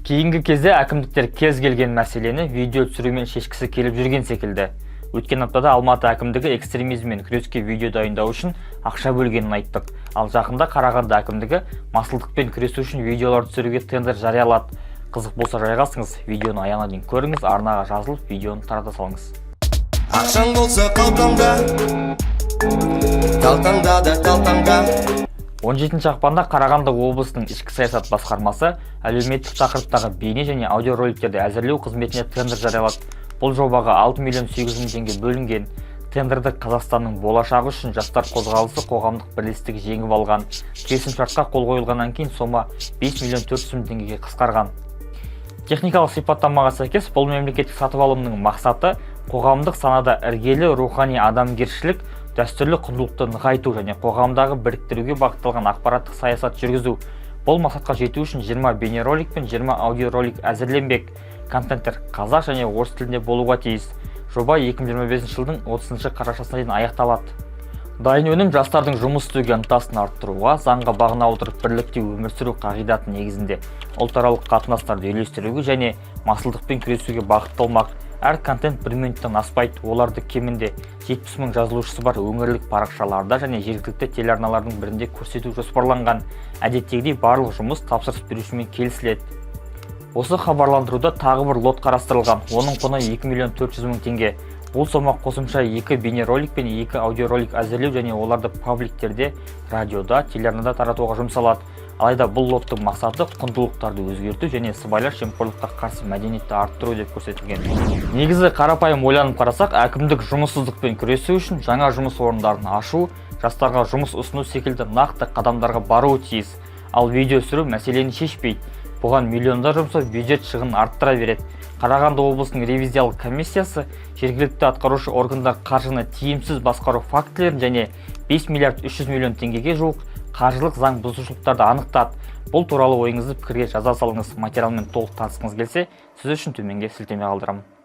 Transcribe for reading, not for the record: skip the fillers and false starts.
Кейінгі кезде әкімдіктер кез келген мәселені видео түсірумен шешкісі келіп жүрген секілді. Өткен аптада Алматы әкімдігі экстремизммен күреске видео дайындау үшін ақша бөлгенін айттық. Ал жақында Қарағанды әкімдігі масылдықпен күресу үшін видеолар түсіруге тендер жариялады. Қызық болса жайғасыңыз, видеоны аяғына дейін көріңіз, арнаға жазылып видеоны тарата салыңыз. Ақшаң болса қалтаңда, қалтаңда да қалтаңда. 17 ақпанда Қарағанды облысының ішкі саясат басқармасы әлеуметтік тақырыптағы бейне және аудиороликтерді әзірлеу қызметіне тендер жариялады. Бұл жобаға 6 миллион 800 мың теңге бөлінген. Тендерді Қазақстанның болашағы үшін жастар қозғалысы қоғамдық бірлестігі жеңіп алған. Келісімшартқа қол қойылғаннан кейін сома 5 миллион 400 мың теңгеге қысқарған. Техникалық сипаттамаға сәйкес бұл мемлекеттік сатып алымның мақсаты қоғамдық санада іргелі рухани адамгершілік, дәстүрлі құндылықты нығайту және қоғамдағы біріктіруге бағытталған ақпараттық саясат жүргізу. Бұл мақсатқа жету үшін 20 бейнеролик пен 20 аудиоролик әзірленбек. Контенттер қазақ және орыс тілінде болуға тиіс. Жоба 2025 жылдың 30 қарашасына дейін аяқталады. Дайын өнім жастардың жұмыс істеуге ынтасын арттыруға, заңға бағына отырып бірлікте өмір сүру қағидаты негізінде ұлтаралық қатынастарды үйлестіруге және масылдықпен күресуге бағытталмақ. Әр контент 1 минуттан аспайды, оларды кемінде 70 мың жазылушысы бар өңірлік парақшаларда және жергілікті телеарналардың бірінде көрсету жоспарланған. Әдеттегідей барлық жұмыс тапсырыс берушімен келісіледі. Осы хабарландыруда тағы бір лот қарастырылған, оның құны 2 миллион 400 мың теңге. Бұл сома қосымша 2 бейнеролик пен 2 аудиоролик әзірлеу және оларды пабликтерде, радиода, телеарнада таратуға жұмсалады. Алайда бұл лоттың мақсаты құндылықтарды өзгерту және сыбайлас жемқорлыққа қарсы мәдениетті арттыру деп көрсетілген. Негізі қарапайым ойланып қарасақ, әкімдік жұмыссыздықпен күресу үшін жаңа жұмыс орындарын ашу, жастарға жұмыс ұсыну секілді нақты қадамдарға баруы тиіс. Ал видео түсіру мәселені шешпейді. Бұған миллиондар жұмсау бюджет шығынын арттыра береді. Қарағанды облысының ревизиялық комиссиясы жергілікті атқарушы органдар қаржыны тиімсіз басқару фактілерін және 5 миллиард 300 миллион теңгеге жуық қаржылық заң бұзушылықтарды анықтады. Бұл туралы ойыңызды пікірге жаза салыңыз. Материалмен толық танысқыңыз келсе, сіз үшін төменге сілтеме қалдырамын.